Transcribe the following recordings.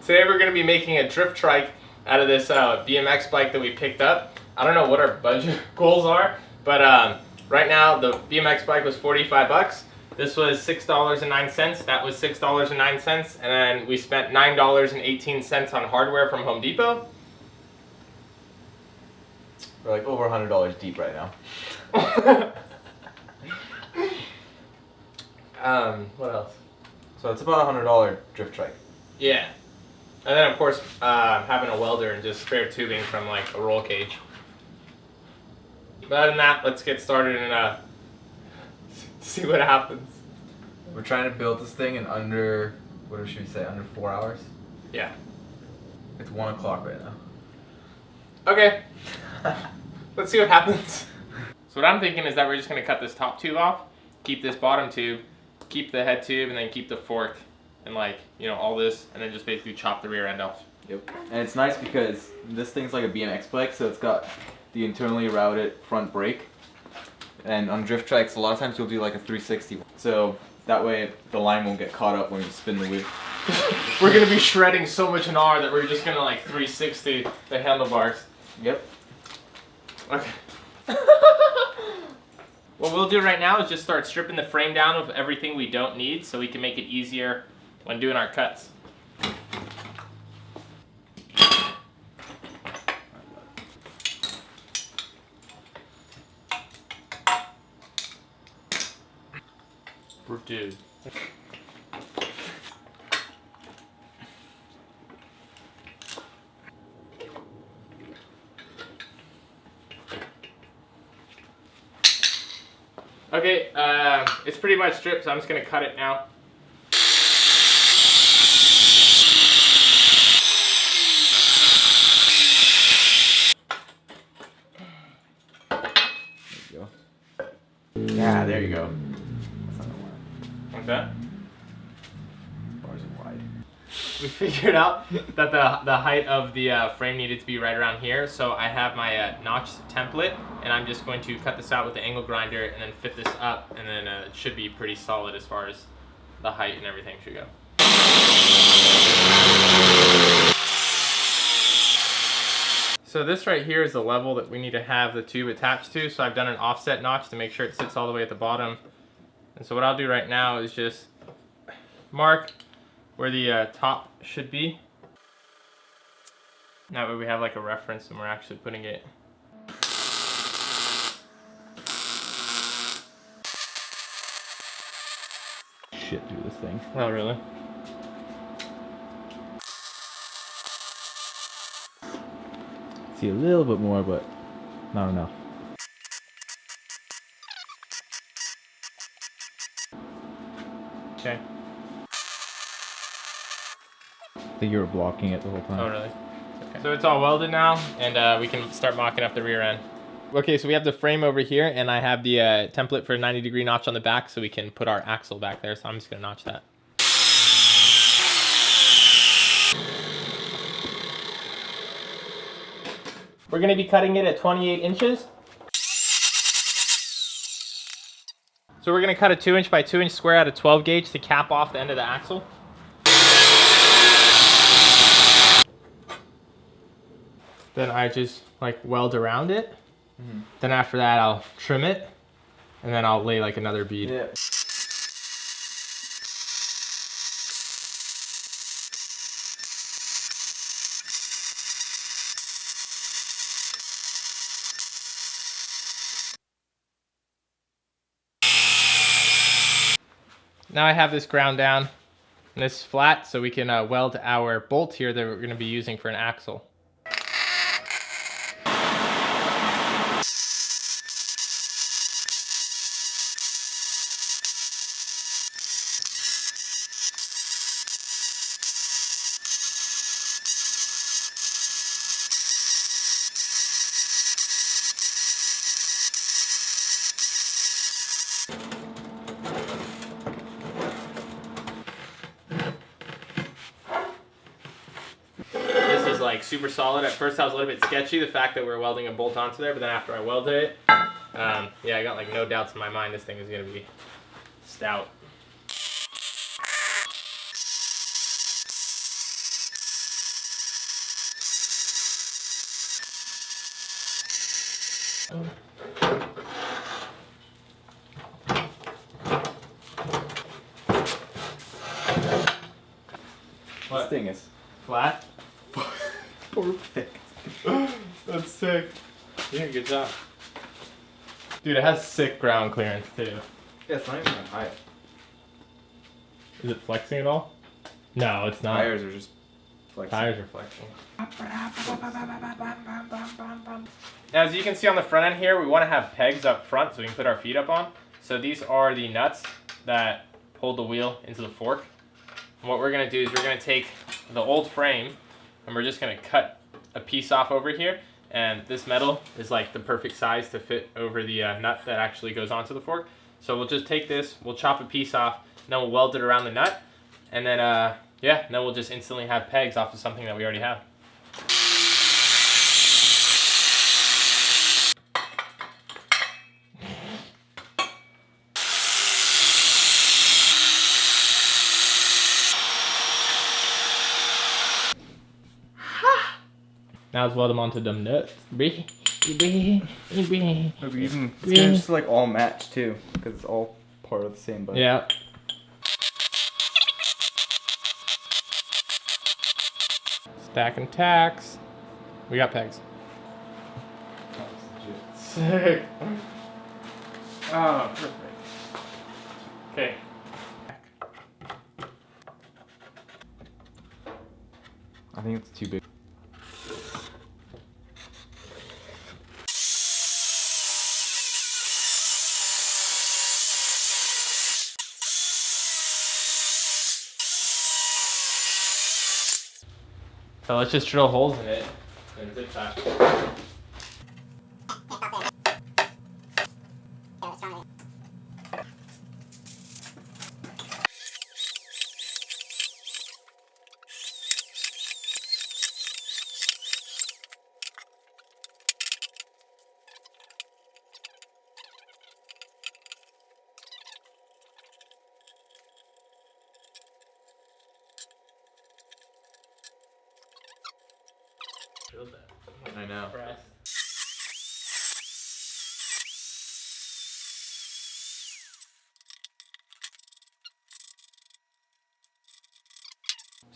Today we're going to be making a drift trike out of this BMX bike that we picked up. I don't know what our budget goals are, but right now the BMX bike was 45 bucks. This was $6.09. That was $6.09, and then we spent $9.18 on hardware from Home Depot. We're like over $100 deep right now. What else? So it's about a $100 drift trike. Yeah. And then of course having a welder and just spare tubing from like a roll cage. But other than that, let's get started and see what happens. We're trying to build this thing in under, what should we say, under 4 hours? Yeah. It's 1 o'clock right now. Okay. Let's see what happens. So what I'm thinking is that we're just going to cut this top tube off, keep this bottom tube, keep the head tube, and then keep the fork and like, you know, all this, and then just basically chop the rear end off. Yep. And it's nice because this thing's like a BMX bike, so it's got the internally routed front brake. And on drift trikes, a lot of times you'll do like a 360. So that way the line won't get caught up when you spin the wheel. We're going to be shredding so much in R that we're just going to like 360 the handlebars. Yep. Okay. What we'll do right now is just start stripping the frame down of everything we don't need so we can make it easier when doing our cuts. Dude. Okay, it's pretty much stripped, so I'm just gonna cut it now. There you go. Yeah, there you go. Like that? Bars are wide. We figured out that the height of the frame needed to be right around here, so I have my notch template, and I'm just going to cut this out with the angle grinder and then fit this up, and then it should be pretty solid as far as the height and everything should go. So this right here is the level that we need to have the tube attached to, so I've done an offset notch to make sure it sits all the way at the bottom. And so what I'll do right now is just mark where the top should be. That way we have like a reference and we're actually putting it. Shit through this thing. Oh, really? See a little bit more, but not enough. Okay. I think you were blocking it the whole time. Oh, really? Okay. So it's all welded now, and we can start mocking up the rear end. Okay, so we have the frame over here, and I have the template for a 90-degree notch on the back, so we can put our axle back there, so I'm just gonna notch that. We're gonna be cutting it at 28 inches. So we're gonna cut a 2-inch by 2-inch square out of 12 gauge to cap off the end of the axle. Then I just like weld around it. Mm-hmm. Then after that I'll trim it, and then I'll lay like another bead. Yeah. Now I have this ground down and this is flat, so we can weld our bolt here that we're going to be using for an axle. Like super solid. At first I was a little bit sketchy, the fact that we're welding a bolt onto there, but then after I welded it, yeah, I got like no doubts in my mind this thing is going to be stout. What? This thing is Flat? perfect. That's sick. You did a good job. Dude, it has sick ground clearance too. Yeah, it's not even that high. Is it flexing at all? No, it's not. Tires are just flexing. Tires are flexing. As you can see on the front end here, we want to have pegs up front so we can put our feet up on. So these are the nuts that hold the wheel into the fork. And what we're going to do is we're going to take the old frame and we're just going to cut a piece off over here. And this metal is like the perfect size to fit over the nut that actually goes onto the fork. So we'll just take this, we'll chop a piece off, and then we'll weld it around the nut. And then, yeah, then we'll just instantly have pegs off of something that we already have. Now let's weld them onto them nuts. Maybe even it's gonna just like all match too, because it's all part of the same bike. Yeah. Stacking tacks. We got pegs. Sick. Oh, perfect. Okay. I think it's too big. So let's just drill holes in it and zip tie. I know. So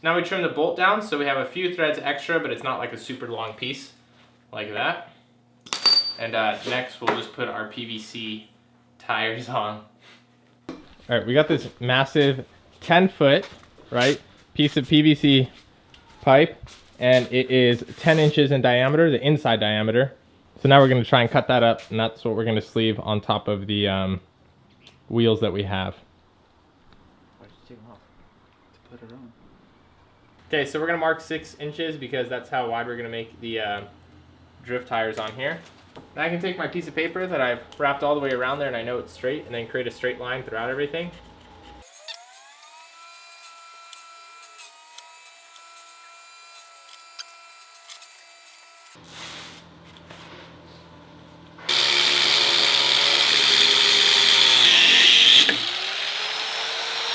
now we trim the bolt down so we have a few threads extra, but it's not like a super long piece like that. And next we'll just put our PVC tires on. All right, we got this massive 10-foot, right, piece of PVC pipe, and it is 10 inches in diameter, the inside diameter. So now we're going to try and cut that up, and that's what we're going to sleeve on top of the wheels that we have. Why did you take them off? To put it on. Okay, so we're going to mark 6 inches because that's how wide we're going to make the drift tires on here. Now I can take my piece of paper that I've wrapped all the way around there and I know it's straight, and then create a straight line throughout everything.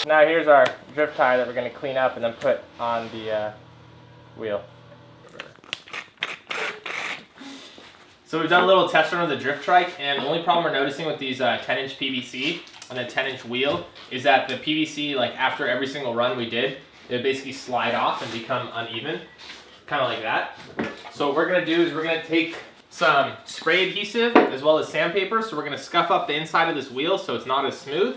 Now here's our drift tire that we're going to clean up and then put on the wheel. So we've done a little test run of the drift trike, and the only problem we're noticing with these 10-inch PVC on the 10-inch wheel is that the PVC, like after every single run we did, it basically slide off and become uneven, kind of like that. So what we're going to do is we're going to take some spray adhesive as well as sandpaper. So we're going to scuff up the inside of this wheel so it's not as smooth.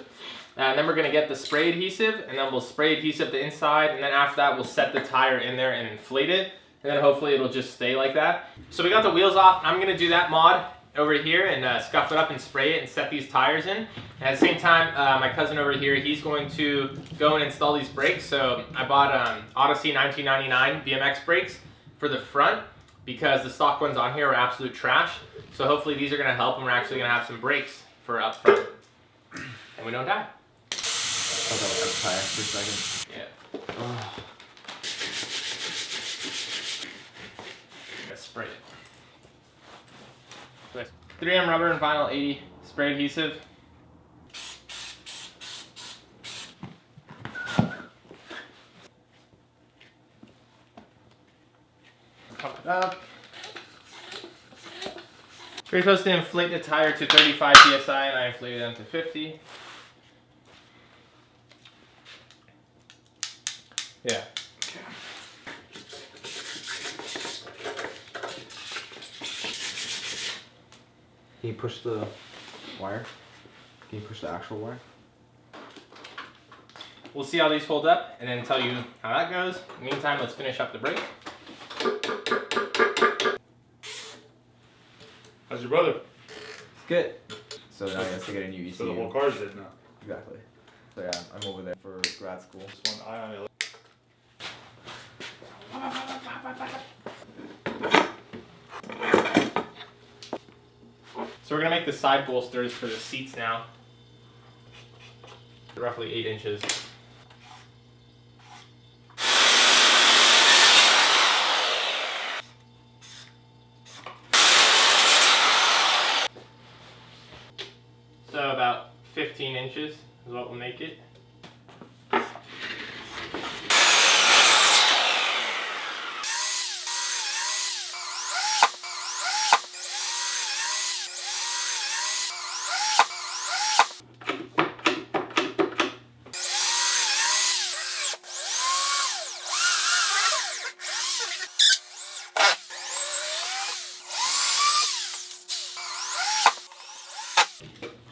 And then we're going to get the spray adhesive, and then we'll spray adhesive the inside, and then after that we'll set the tire in there and inflate it, and then hopefully it'll just stay like that. So we got the wheels off. I'm going to do that mod over here and scuff it up and spray it and set these tires in. And at the same time, my cousin over here, he's going to go and install these brakes. So I bought Odyssey 1999 BMX brakes for the front because the stock ones on here are absolute trash. So hopefully these are going to help, and we're actually going to have some brakes for up front, and we don't die. I'll go with that tire for a second. Yeah. Oh. Let's spray it. 3M rubber and vinyl 80 spray adhesive. Pump it up. We're supposed to inflate the tire to 35 psi, and I inflated them to 50. Yeah. Okay. Can you push the wire? Can you push the actual wire? We'll see how these hold up and then tell you how that goes. In the meantime, let's finish up the brake. How's your brother? It's good. So now he has to get a new ECU. So the whole car's dead now. Exactly. So yeah, I'm over there for grad school. Just one eye on it. So we're gonna make the side bolsters for the seats now. Roughly 8 inches. So about 15 inches is what will make it.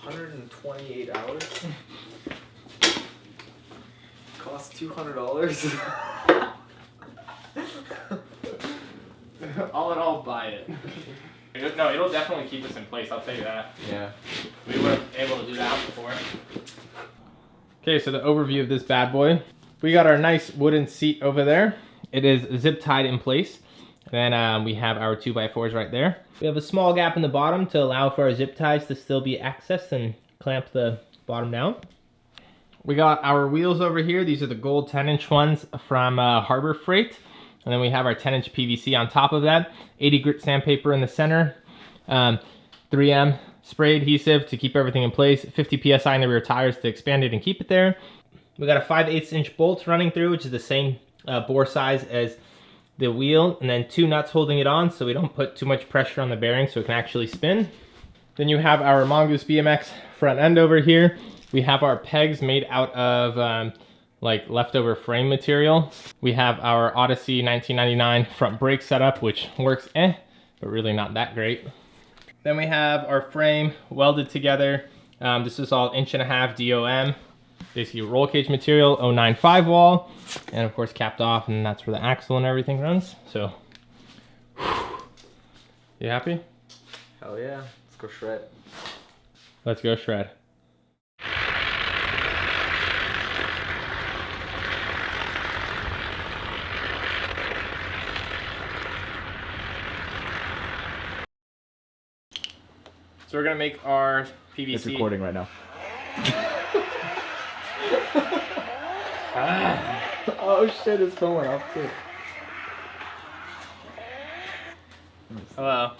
$128 costs $200. I'll buy it. No, it'll definitely keep us in place, I'll tell you that. Yeah. We weren't able to do that before. Okay, so the overview of this bad boy. We got our nice wooden seat over there. It is zip tied in place. And then we have our 2x4s right there. We have a small gap in the bottom to allow for our zip ties to still be accessed and clamp the bottom down. We got our wheels over here. These are the gold 10-inch ones from Harbor Freight. And then we have our 10-inch PVC on top of that. 80 grit sandpaper in the center. 3M spray adhesive to keep everything in place. 50 PSI in the rear tires to expand it and keep it there. We got a 5/8 inch bolt running through, which is the same bore size as the wheel, and then 2 nuts holding it on so we don't put too much pressure on the bearing so it can actually spin. Then you have our Mongoose BMX front end over here. We have our pegs made out of like leftover frame material. We have our Odyssey 1999 front brake setup, which works but really not that great. Then we have our frame welded together. This is all 1.5 DOM. Basically roll cage material, 095 wall, and of course capped off, and that's where the axle and everything runs. So, you happy? Hell yeah, let's go shred. Let's go shred. So we're gonna make our PVC. It's recording right now. Oh shit, it's going off too. Hello.